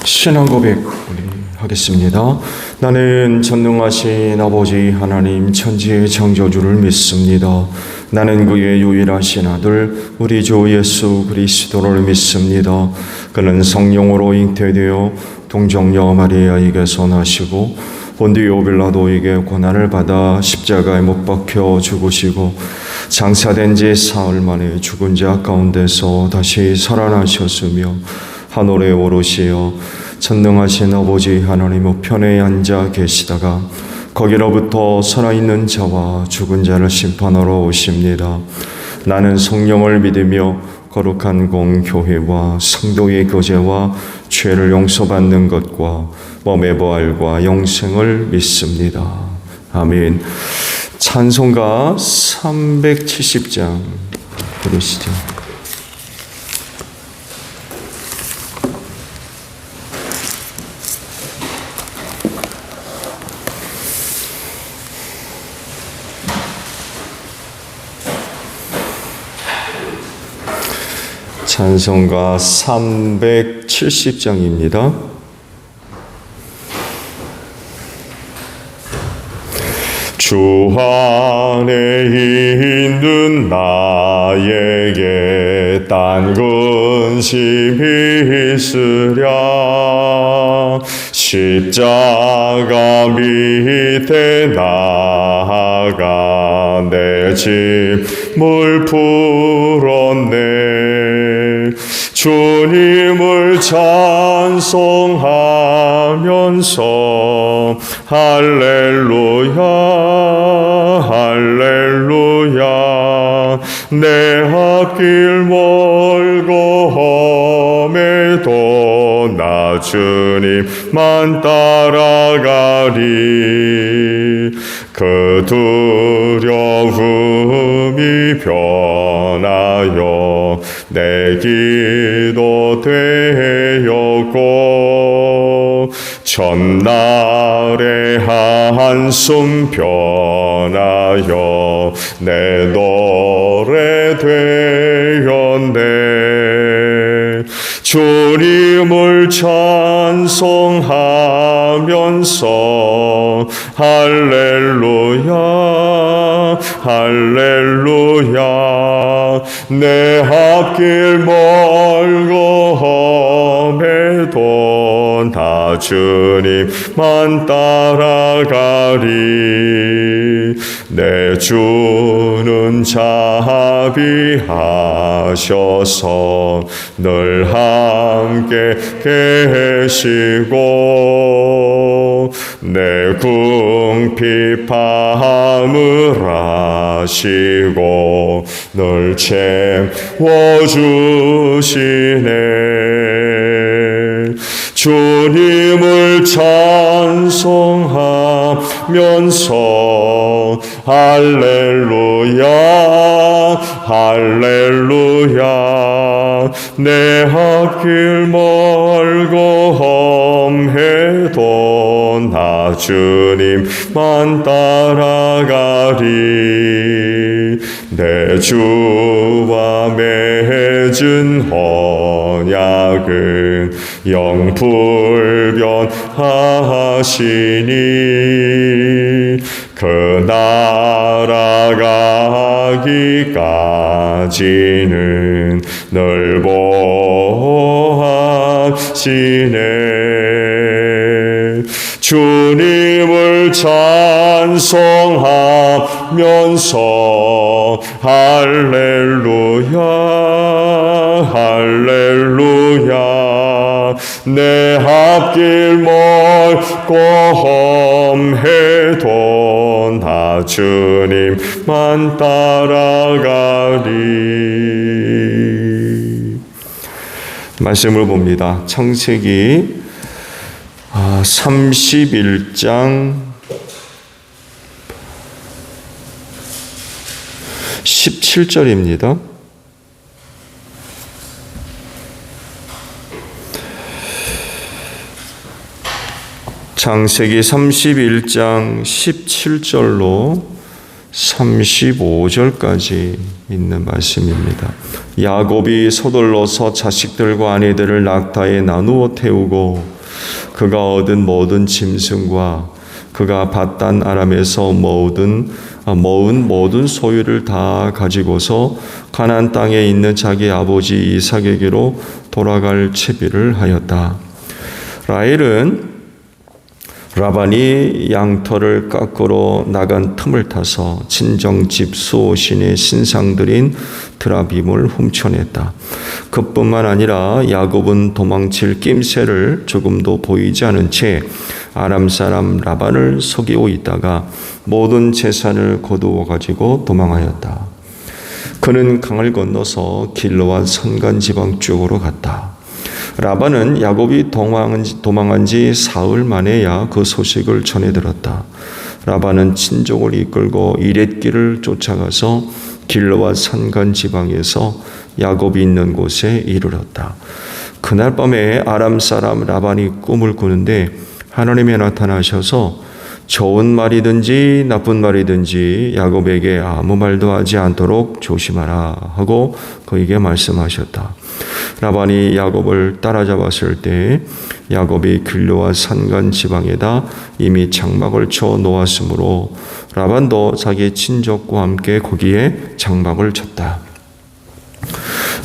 신앙 고백 우리 하겠습니다. 나는 전능하신 아버지 하나님 천지의 창조주를 믿습니다. 나는 그의 유일하신 아들 우리 주 예수 그리스도를 믿습니다. 그는 성령으로 잉태되어 동정녀 마리아에게서 나시고 본디오 빌라도에게 고난을 받아 십자가에 못 박혀 죽으시고 장사된 지 사흘 만에 죽은 자 가운데서 다시 살아나셨으며 하늘에 오르시어 전능하신 아버지 하나님 우편에 앉아 계시다가 거기로부터 살아있는 자와 죽은 자를 심판하러 오십니다. 나는 성령을 믿으며 거룩한 공교회와 성도의 교제와 죄를 용서받는 것과 몸의 부활과 영생을 믿습니다. 아멘. 찬송가 370장 부르시죠. 찬송가 370장입니다. 주 안에 있는 나에게 딴 근심이 있으랴. 십자가 밑에 나아가 내 짐을 풀었네. 주님을 찬송하면서 할렐루야 할렐루야. 내 앞길 멀고 험해도 나 주님만 따라가리. 그 두려움이 변하여 내 기도 되었고 전날의 한숨 변하여 내 노래 되었네. 주님을 찬송하면서 할렐루야 할렐루야. 내 앞길 멀고 험해도 나 주님만 따라가리. 내 주는 자비하셔서 늘 함께 계시고 내 궁핍함을 아시고 늘 채워주시네. 주님을 찬송하면서 할렐루야 할렐루야. 내 앞길 멀고 험해도 나 주님만 따라가리. 내 주와 맺은 언약은 영불변하시니 그 나아가기까지는 늘 보호하시네. 주님을 찬송하면서 할렐루야 할렐루야. 내 앞길 멀고 험해도 나 주님만 따라가리. 말씀을 봅니다. 창세기 31장 17절입니다. 창세기 31장 17절로 35절까지 있는 말씀입니다. 야곱이 서둘러서 자식들과 아내들을 낙타에 나누어 태우고 그가 얻은 모든 짐승과 그가 밧단 아람에서 모은 모든 소유를 다 가지고서 가나안 땅에 있는 자기 아버지 이삭에게로 돌아갈 채비를 하였다. 라헬은 라반이 양털을 깎으러 나간 틈을 타서 친정집 수호신의 신상들인 드라빔을 훔쳐냈다. 그뿐만 아니라 야곱은 도망칠 낌새를 조금도 보이지 않은 채 아람 사람 라반을 속이고 있다가 모든 재산을 거두어 가지고 도망하였다. 그는 강을 건너서 길르앗 산간 지방 쪽으로 갔다. 라반은 야곱이 도망한 지 사흘 만에야 그 소식을 전해 들었다. 라반은 친족을 이끌고 이렛길을 쫓아가서 길르앗 산간 지방에서 야곱이 있는 곳에 이르렀다. 그날 밤에 아람 사람 라반이 꿈을 꾸는데 하나님이 나타나셔서 좋은 말이든지 나쁜 말이든지 야곱에게 아무 말도 하지 않도록 조심하라 하고 그에게 말씀하셨다. 라반이 야곱을 따라잡았을 때 야곱이 길르앗 산간 지방에다 이미 장막을 쳐 놓았으므로 라반도 자기 친족과 함께 거기에 장막을 쳤다.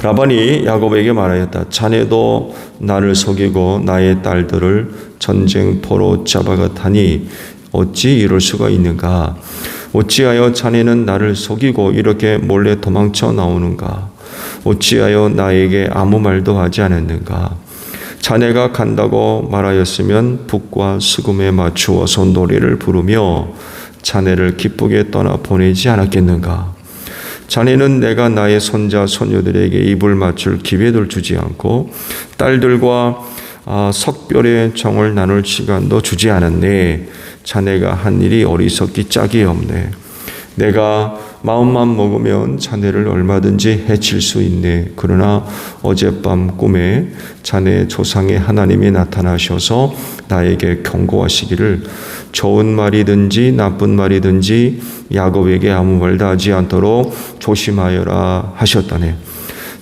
라반이 야곱에게 말하였다. 자네도 나를 속이고 나의 딸들을 전쟁포로 잡아갔다니 어찌 이럴 수가 있는가? 어찌하여 자네는 나를 속이고 이렇게 몰래 도망쳐 나오는가? 어찌하여 나에게 아무 말도 하지 않았는가? 자네가 간다고 말하였으면 북과 수금에 맞추어서 노래를 부르며 자네를 기쁘게 떠나 보내지 않았겠는가? 자네는 내가 나의 손자 손녀들에게 입을 맞출 기회를 주지 않고 딸들과 석별의 정을 나눌 시간도 주지 않았네. 자네가 한 일이 어리석기 짝이 없네. 내가 마음만 먹으면 자네를 얼마든지 해칠 수 있네. 그러나 어젯밤 꿈에 자네 조상의 하나님이 나타나셔서 나에게 경고하시기를 좋은 말이든지 나쁜 말이든지 야곱에게 아무 말도 하지 않도록 조심하여라 하셨다네.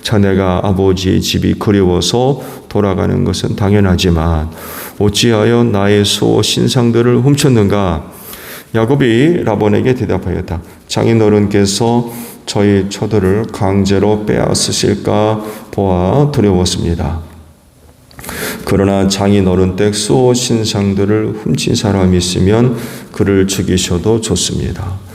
자네가 아버지의 집이 그리워서 돌아가는 것은 당연하지만 어찌하여 나의 수호 신상들을 훔쳤는가? 야곱이 라반에게 대답하였다. 장인어른께서 저희 처들을 강제로 빼앗으실까 보아 두려웠습니다. 그러나 장인어른 댁 수호 신상들을 훔친 사람이 있으면 그를 죽이셔도 좋습니다.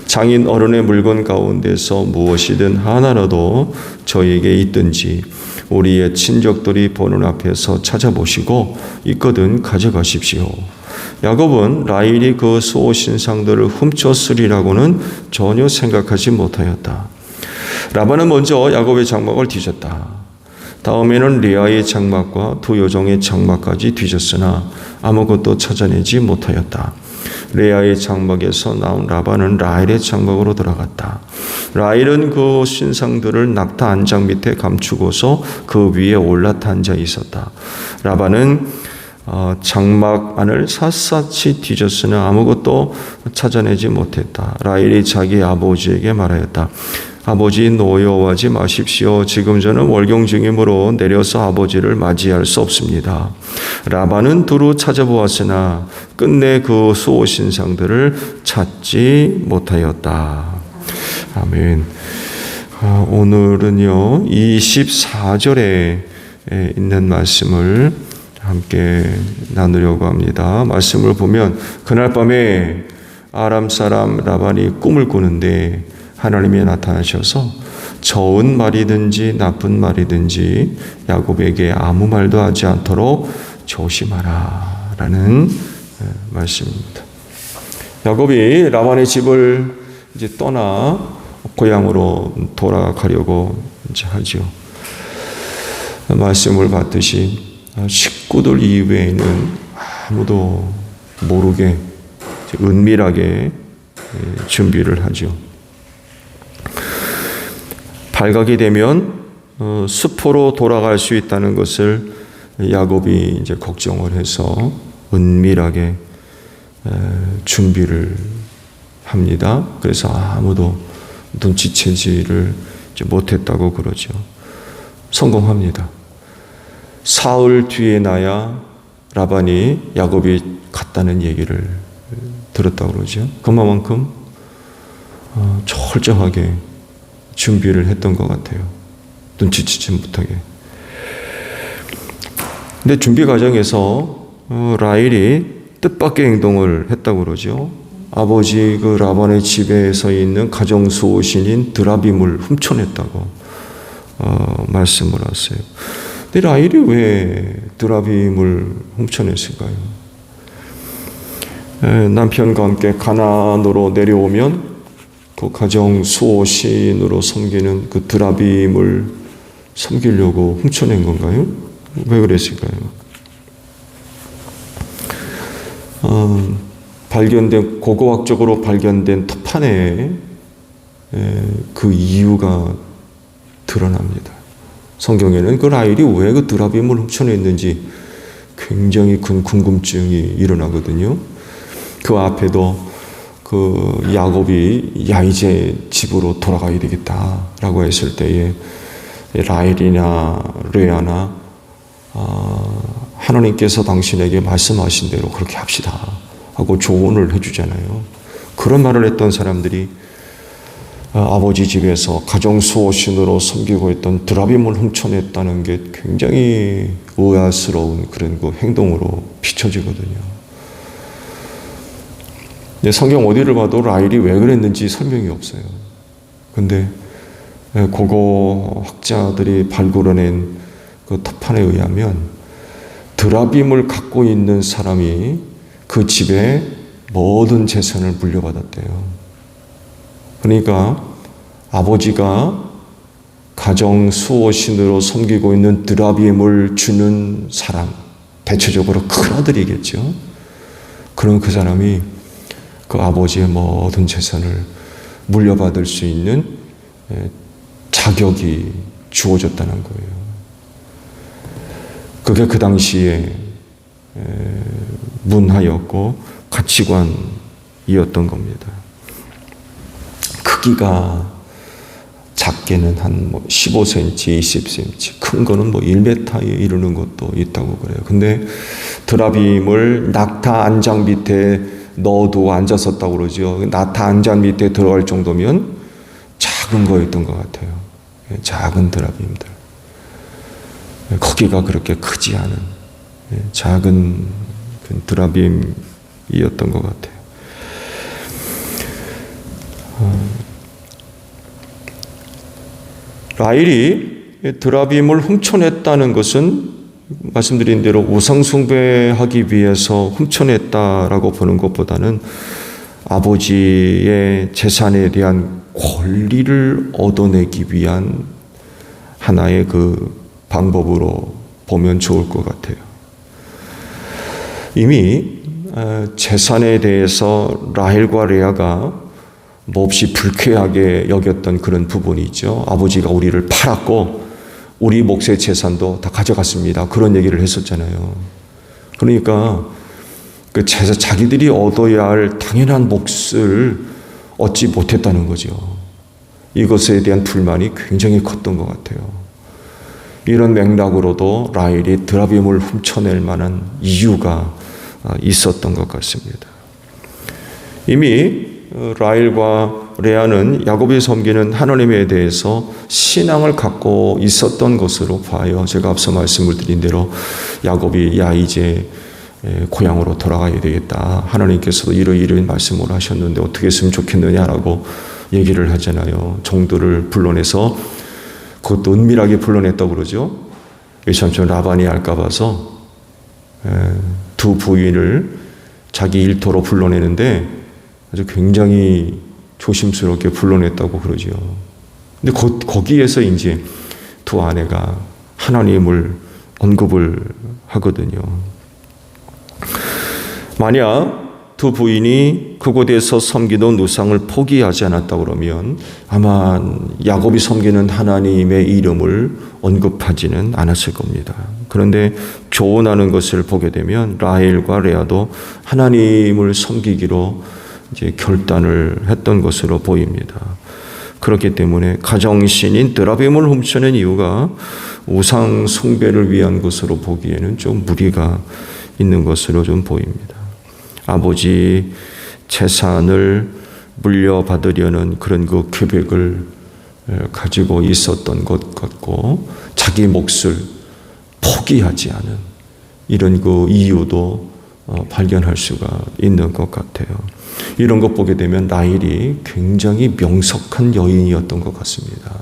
장인어른의 물건 가운데서 무엇이든 하나라도 저에게 있든지 우리의 친족들이 보는 앞에서 찾아보시고 있거든 가져가십시오. 야곱은 라헬이 그 수호 신상들을 훔쳤으리라고는 전혀 생각하지 못하였다. 라반은 먼저 야곱의 장막을 뒤졌다. 다음에는 레아의 장막과 두 여종의 장막까지 뒤졌으나 아무것도 찾아내지 못하였다. 레아의 장막에서 나온 라반은 라헬의 장막으로 들어갔다. 라헬은 그 신상들을 낙타 안장 밑에 감추고서 그 위에 올라타 앉아 있었다. 라반은 장막 안을 샅샅이 뒤졌으나 아무것도 찾아내지 못했다. 라헬이 자기 아버지에게 말하였다. 아버지 노여워하지 마십시오. 지금 저는 월경 중이므로 내려서 아버지를 맞이할 수 없습니다. 라반은 두루 찾아보았으나 끝내 그 수호 신상들을 찾지 못하였다. 아멘. 오늘은요 24절에 있는 말씀을 함께 나누려고 합니다. 말씀을 보면 그날 밤에 아람 사람 라반이 꿈을 꾸는데 하나님이 나타나셔서 좋은 말이든지 나쁜 말이든지 야곱에게 아무 말도 하지 않도록 조심하라 라는 말씀입니다. 야곱이 라반의 집을 이제 떠나 고향으로 돌아가려고 이제 하죠. 말씀을 받듯이 식구들 이외에는 아무도 모르게 은밀하게 준비를 하죠. 발각이 되면 숲으로 돌아갈 수 있다는 것을 야곱이 이제 걱정을 해서 은밀하게 준비를 합니다. 그래서 아무도 눈치채지를 못했다고 그러죠. 성공합니다. 사흘 뒤에 나야 라반이 야곱이 갔다는 얘기를 들었다고 그러죠. 그만큼 철저하게 준비를 했던 것 같아요. 눈치채지 못하게. 근데 준비 과정에서 라헬이 뜻밖의 행동을 했다고 그러죠. 아버지 그 라반의 집에서 있는 가정 수호신인 드라빔을 훔쳐냈다고 말씀을 하세요. 근데 라헬이 왜 드라빔을 훔쳐냈을까요? 남편과 함께 가나안으로 내려오면 그 가정 수호신으로 섬기는 그 드라빔을 섬기려고 훔쳐낸 건가요? 왜 그랬을까요? 고고학적으로 발견된 터판에 그 이유가 드러납니다. 성경에는 그 라헬이 왜 그 드라빔을 훔쳐냈는지 굉장히 큰 궁금증이 일어나거든요. 그 앞에도 그 야곱이 이제 집으로 돌아가야 되겠다라고 했을 때에 라헬이나 레아나 하나님께서 당신에게 말씀하신 대로 그렇게 합시다 하고 조언을 해주잖아요. 그런 말을 했던 사람들이 아버지 집에서 가정 수호신으로 섬기고 있던 드라빔을 훔쳐냈다는 게 굉장히 의아스러운 그런 그 행동으로 비춰지거든요. 성경 어디를 봐도 라헬이 왜 그랬는지 설명이 없어요. 근데 고고 학자들이 발굴해낸 그 터판에 의하면 드라빔을 갖고 있는 사람이 그 집의 모든 재산을 물려받았대요. 그러니까 아버지가 가정 수호신으로 섬기고 있는 드라빔을 주는 사람, 대체적으로 큰아들이겠죠. 그럼 그 사람이 그 아버지의 모든 재산을 물려받을 수 있는 자격이 주어졌다는 거예요. 그게 그 당시에 문화였고 가치관이었던 겁니다. 크기가 작게는 한 15cm, 20cm, 큰 거는 1m에 이르는 것도 있다고 그래요. 근데 드라빔을 낙타 안장 밑에 넣어두고 앉았었다고 그러죠. 낙타 안장 밑에 들어갈 정도면 작은 거였던 것 같아요. 작은 드라빔들. 크기가 그렇게 크지 않은 작은 드라빔이었던 것 같아요. 라헬이 드라빔을 훔쳐냈다는 것은 말씀드린 대로 우상숭배하기 위해서 훔쳐냈다라고 보는 것보다는 아버지의 재산에 대한 권리를 얻어내기 위한 하나의 그 방법으로 보면 좋을 것 같아요. 이미 재산에 대해서 라헬과 레아가 몹시 불쾌하게 여겼던 그런 부분이 있죠. 아버지가 우리를 팔았고 우리 몫의 재산도 다 가져갔습니다. 그런 얘기를 했었잖아요. 그러니까 그 자기들이 얻어야 할 당연한 몫을 얻지 못했다는 거죠. 이것에 대한 불만이 굉장히 컸던 것 같아요. 이런 맥락으로도 라헬이 드라빔을 훔쳐낼 만한 이유가 있었던 것 같습니다. 이미 라헬과 레아는 야곱이 섬기는 하나님에 대해서 신앙을 갖고 있었던 것으로 봐요. 제가 앞서 말씀을 드린 대로 야곱이 이제 고향으로 돌아가야 되겠다. 하나님께서도 이러이러한 말씀을 하셨는데 어떻게 했으면 좋겠느냐라고 얘기를 하잖아요. 종들을 불러내서 그것도 은밀하게 불러냈다고 그러죠. 삼촌 라반이 알까 봐서 두 부인을 자기 일터로 불러내는데 아주 굉장히 조심스럽게 불러냈다고 그러죠. 근데 거기에서 이제 두 아내가 하나님을 언급을 하거든요. 만약 두 부인이 그곳에서 섬기던 우상을 포기하지 않았다 그러면 아마 야곱이 섬기는 하나님의 이름을 언급하지는 않았을 겁니다. 그런데 교훈하는 것을 보게 되면 라헬과 레아도 하나님을 섬기기로 이제 결단을 했던 것으로 보입니다. 그렇기 때문에 가정신인 드라빔을 훔쳐낸 이유가 우상 숭배를 위한 것으로 보기에는 좀 무리가 있는 것으로 좀 보입니다. 아버지 재산을 물려받으려는 그런 그 계획을 가지고 있었던 것 같고, 자기 몫을 포기하지 않은 이런 그 이유도 발견할 수가 있는 것 같아요. 이런 것 보게 되면 라헬이 굉장히 명석한 여인이었던 것 같습니다.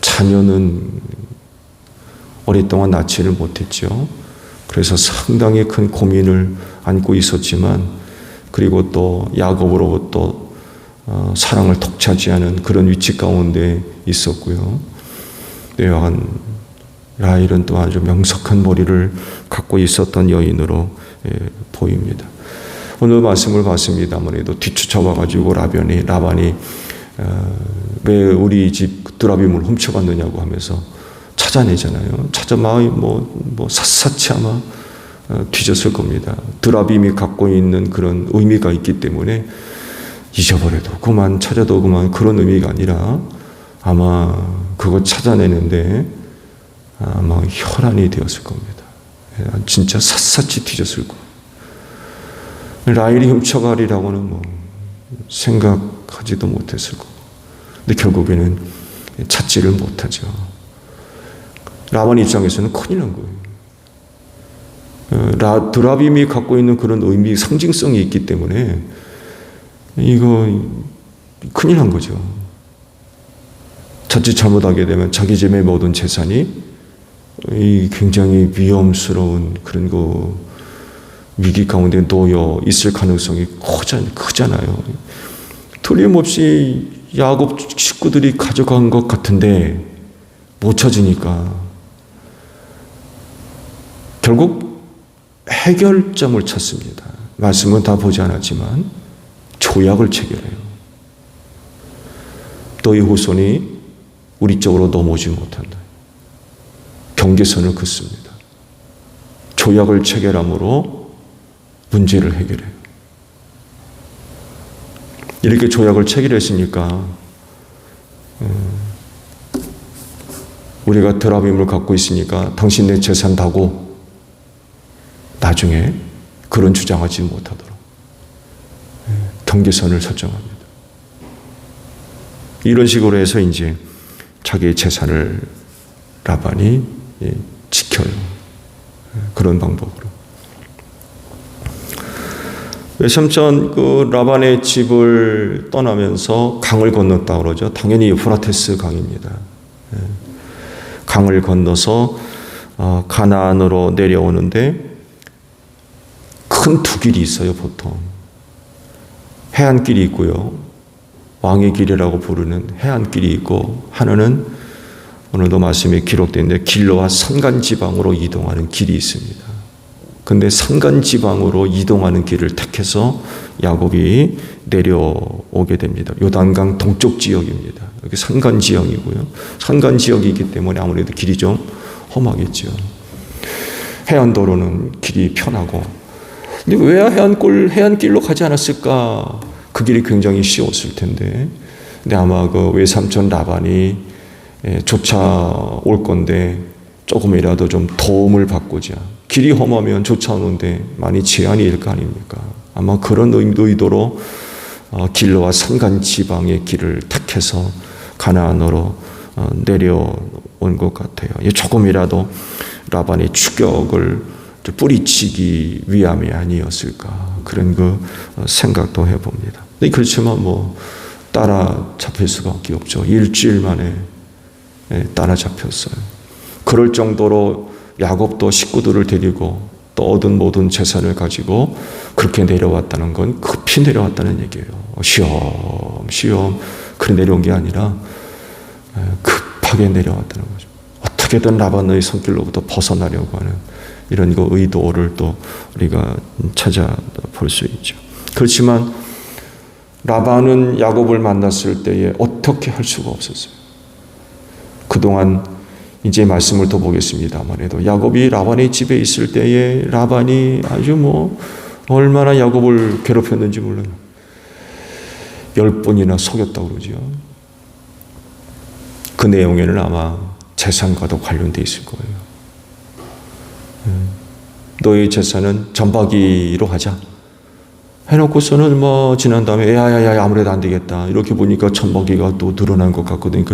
자녀는 오랫동안 낳지를 못했죠. 그래서 상당히 큰 고민을 안고 있었지만, 그리고 또 야곱으로부터 사랑을 독차지하는 그런 위치 가운데 있었고요. 또한 라헬은 또 아주 명석한 머리를 갖고 있었던 여인으로 보입니다. 오늘 말씀을 봤습니다만 뒤쫓아와가지고 라반이 왜 우리 집 드라빔을 훔쳐갔느냐고 하면서 찾아내잖아요. 찾아마 샅샅이 아마 뒤졌을 겁니다. 드라빔이 갖고 있는 그런 의미가 있기 때문에 잊어버려도 그만, 찾아도 그만, 그런 의미가 아니라 아마 그거 찾아내는데 아마 혈안이 되었을 겁니다. 진짜 샅샅이 뒤졌을 거예요. 라헬이 훔쳐가리라고는 생각하지도 못했을 거고, 근데 결국에는 찾지를 못하죠. 라반 입장에서는 큰일 난 거예요. 드라빔이 갖고 있는 그런 의미, 상징성이 있기 때문에 이거 큰일 난 거죠. 자칫 잘못하게 되면 자기 집의 모든 재산이 굉장히 위험스러운 그런 위기 가운데 놓여 있을 가능성이 크잖아요. 틀림없이 야곱 식구들이 가져간 것 같은데 못 찾으니까 결국 해결점을 찾습니다. 말씀은 다 보지 않았지만 조약을 체결해요. 너희 후손이 우리 쪽으로 넘어오지 못한다. 경계선을 긋습니다. 조약을 체결함으로 문제를 해결해요. 이렇게 조약을 체결했으니까 우리가 드라빔을 갖고 있으니까 당신 내 재산 다고 나중에 그런 주장하지 못하도록 경계선을 설정합니다. 이런 식으로 해서 이제 자기의 재산을 라반이 지켜요. 그런 방법으로. 삼촌 라반의 집을 떠나면서 강을 건넜다고 그러죠. 당연히 유프라테스 강입니다. 강을 건너서 가나안으로 내려오는데 큰 두 길이 있어요. 보통 해안길이 있고요, 왕의 길이라고 부르는 해안길이 있고, 하나는 오늘도 말씀에 기록되어 있는데 길로와 산간지방으로 이동하는 길이 있습니다. 근데 산간지방으로 이동하는 길을 택해서 야곱이 내려오게 됩니다. 요단강 동쪽 지역입니다. 여기 산간지역이고요. 산간지역이기 때문에 아무래도 길이 좀 험하겠죠. 해안도로는 길이 편하고, 근데 왜 해안길로 가지 않았을까? 그 길이 굉장히 쉬웠을 텐데. 근데 아마 그 외삼촌 라반이 쫓아올 건데 조금이라도 좀 도움을 받고자, 길이 험하면 쫓아오는데 많이 제한이 일 거 아닙니까? 아마 그런 의도로 길로와 산간 지방의 길을 택해서 가나안으로 내려온 것 같아요. 조금이라도 라반의 추격을 뿌리치기 위함이 아니었을까, 그런 생각도 해봅니다. 그렇지만 따라잡힐 수밖에 없죠. 일주일 만에 따라잡혔어요. 그럴 정도로 야곱도 식구들을 데리고 또 얻은 모든 재산을 가지고 그렇게 내려왔다는 건 급히 내려왔다는 얘기예요. 쉬엄쉬엄 그래 내려온 게 아니라 급하게 내려왔다는 거죠. 어떻게든 라반의 손길로부터 벗어나려고 하는 이런 의도를 또 우리가 찾아볼 수 있죠. 그렇지만 라반은 야곱을 만났을 때에 어떻게 할 수가 없었어요. 그동안 이제 말씀을 더 보겠습니다만 해도 야곱이 라반의 집에 있을 때에 라반이 아주 얼마나 야곱을 괴롭혔는지 몰라요. 10번이나 속였다고 그러죠. 그 내용에는 아마 재산과도 관련돼 있을 거예요. 너의 재산은 전박이로 하자 해놓고서는 지난 다음에 야야야 아무래도 안 되겠다 이렇게 보니까 전박이가 또 늘어난 것 같거든.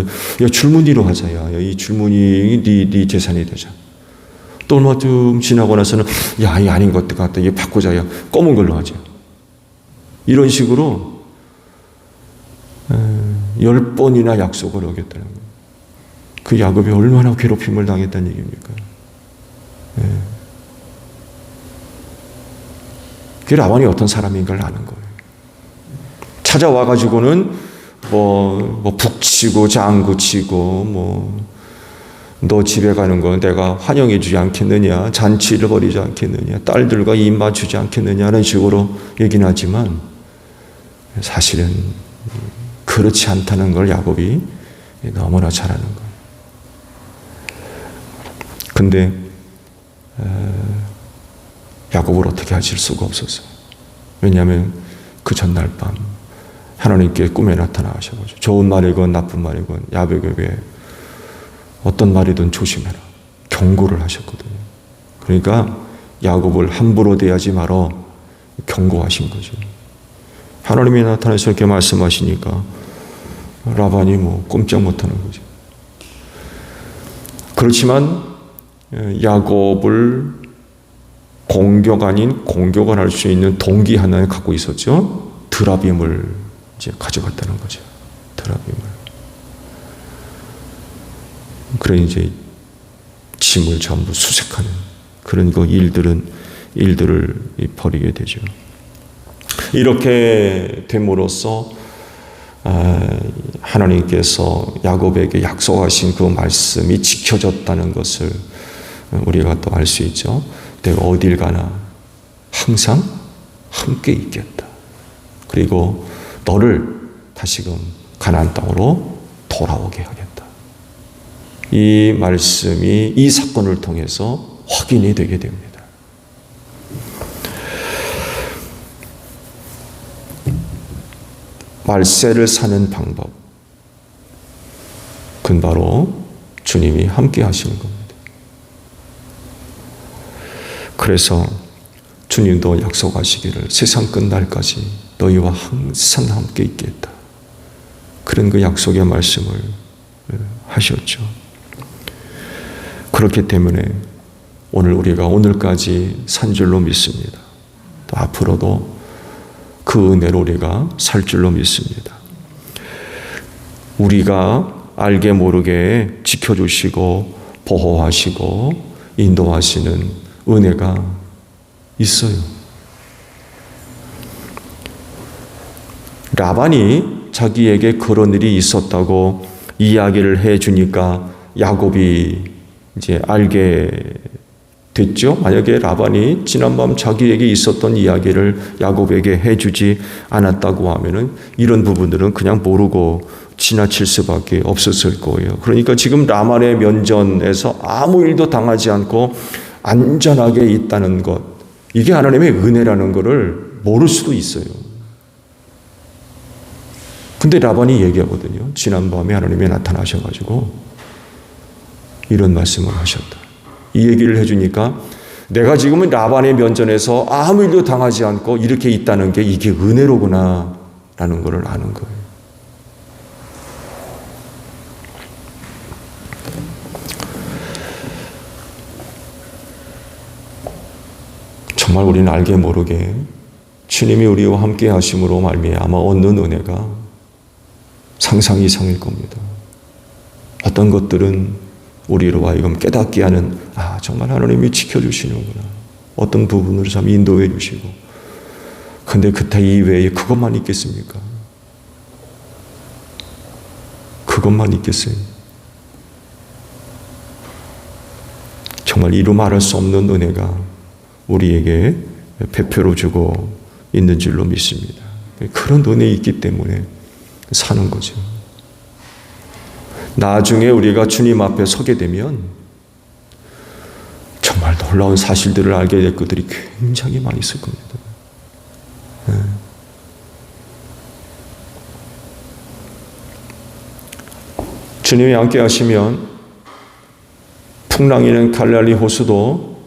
야 줄무늬로 하자. 야 이 줄무늬 네 재산이 되자. 또 얼마쯤 지나고 나서는 야 이 아닌 것 같다. 이게 바꾸자. 야 검은 걸로 하자. 이런 식으로 10번이나 약속을 어겼다는 거예요. 그 야곱이 얼마나 괴롭힘을 당했다는 얘기입니까? 그 라반이 어떤 사람인가를 아는 거예요. 찾아와가지고는 북치고 장구치고 너 집에 가는 거 내가 환영해주지 않겠느냐, 잔치를 벌이지 않겠느냐, 딸들과 입 맞추지 않겠느냐는 식으로 얘기는 하지만 사실은 그렇지 않다는 걸 야곱이 너무나 잘 아는 거예요. 근데 야곱을 어떻게 하실 수가 없었어요. 왜냐하면 그 전날 밤 하나님께 꿈에 나타나셔가지고 좋은 말이건 나쁜 말이건 야곱에게 어떤 말이든 조심해라 경고를 하셨거든요. 그러니까 야곱을 함부로 대하지 말어 경고하신 거죠. 하나님이 나타나서 이렇게 말씀하시니까 라반이 꼼짝 못하는 거죠. 그렇지만 야곱을 공격 아닌 공격을 할 수 있는 동기 하나를 갖고 있었죠. 드라빔을 이제 가져갔다는 거죠. 드라빔을. 그래 이제 짐을 전부 수색하는 그런 일들을 벌이게 되죠. 이렇게 됨으로써 하나님께서 야곱에게 약속하신 그 말씀이 지켜졌다는 것을 우리가 또 알 수 있죠. 내가 어딜 가나 항상 함께 있겠다. 그리고 너를 다시금 가나안 땅으로 돌아오게 하겠다. 이 말씀이 이 사건을 통해서 확인이 되게 됩니다. 말세를 사는 방법, 그건 바로 주님이 함께 하시는 겁니다. 그래서 주님도 약속하시기를 세상 끝날까지 너희와 항상 함께 있겠다. 그런 그 약속의 말씀을 하셨죠. 그렇기 때문에 오늘 우리가 오늘까지 산 줄로 믿습니다. 또 앞으로도 그 은혜로 우리가 살 줄로 믿습니다. 우리가 알게 모르게 지켜주시고 보호하시고 인도하시는 은혜가 있어요. 라반이 자기에게 그런 일이 있었다고 이야기를 해주니까 야곱이 이제 알게 됐죠. 만약에 라반이 지난밤 자기에게 있었던 이야기를 야곱에게 해주지 않았다고 하면은 이런 부분들은 그냥 모르고 지나칠 수밖에 없었을 거예요. 그러니까 지금 라반의 면전에서 아무 일도 당하지 않고 안전하게 있다는 것, 이게 하나님의 은혜라는 것을 모를 수도 있어요. 근데 라반이 얘기하거든요. 지난밤에 하나님이 나타나셔가지고 이런 말씀을 하셨다. 이 얘기를 해주니까 내가 지금은 라반의 면전에서 아무 일도 당하지 않고 이렇게 있다는 게 이게 은혜로구나 라는 것을 아는 거예요. 정말 우리는 알게 모르게 주님이 우리와 함께 하심으로 말미암아 얻는 은혜가 상상 이상일 겁니다. 어떤 것들은 우리로 하여금 깨닫게 하는 정말 하나님이 지켜주시는구나. 어떤 부분을 참 인도해 주시고. 근데 그때 이외에 그것만 있겠습니까? 그것만 있겠어요? 정말 이루 말할 수 없는 은혜가 우리에게 베풀어 주고 있는 줄로 믿습니다. 그런 은혜 있기 때문에 사는 거죠. 나중에 우리가 주님 앞에 서게 되면 정말 놀라운 사실들을 알게 될 것들이 굉장히 많이 있을 겁니다. 주님이 함께 하시면 풍랑이는 갈릴리 호수도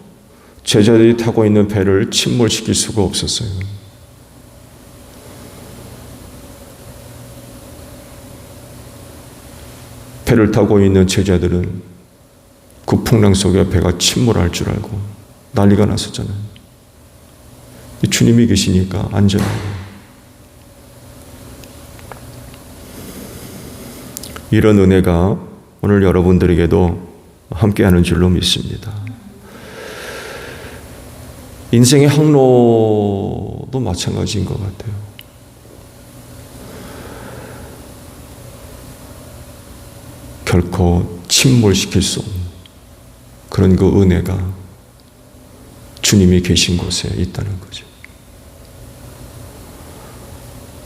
제자들이 타고 있는 배를 침몰시킬 수가 없었어요. 배를 타고 있는 제자들은 그 풍랑 속에 배가 침몰할 줄 알고 난리가 났었잖아요. 주님이 계시니까 안전하고. 이런 은혜가 오늘 여러분들에게도 함께하는 줄로 믿습니다. 인생의 항로도 마찬가지인 것 같아요. 결코 침몰시킬 수 없는 그런 그 은혜가 주님이 계신 곳에 있다는 거죠.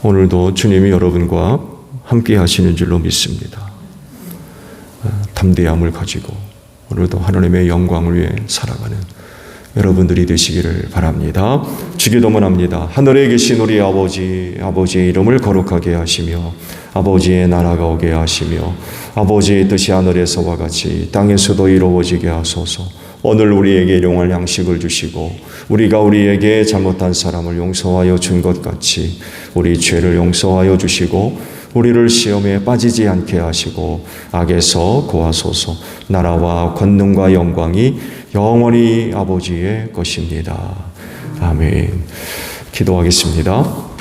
오늘도 주님이 여러분과 함께 하시는 줄로 믿습니다. 담대함을 가지고 오늘도 하나님의 영광을 위해 살아가는 여러분들이 되시기를 바랍니다. 주기도문 합니다. 하늘에 계신 우리 아버지, 아버지의 이름을 거룩하게 하시며 아버지의 나라가 오게 하시며 아버지의 뜻이 하늘에서와 같이 땅에서도 이루어지게 하소서. 오늘 우리에게 일용할 양식을 주시고 우리가 우리에게 잘못한 사람을 용서하여 준 것 같이 우리 죄를 용서하여 주시고 우리를 시험에 빠지지 않게 하시고 악에서 구하소서. 나라와 권능과 영광이 영원히 아버지의 것입니다. 아멘. 기도하겠습니다.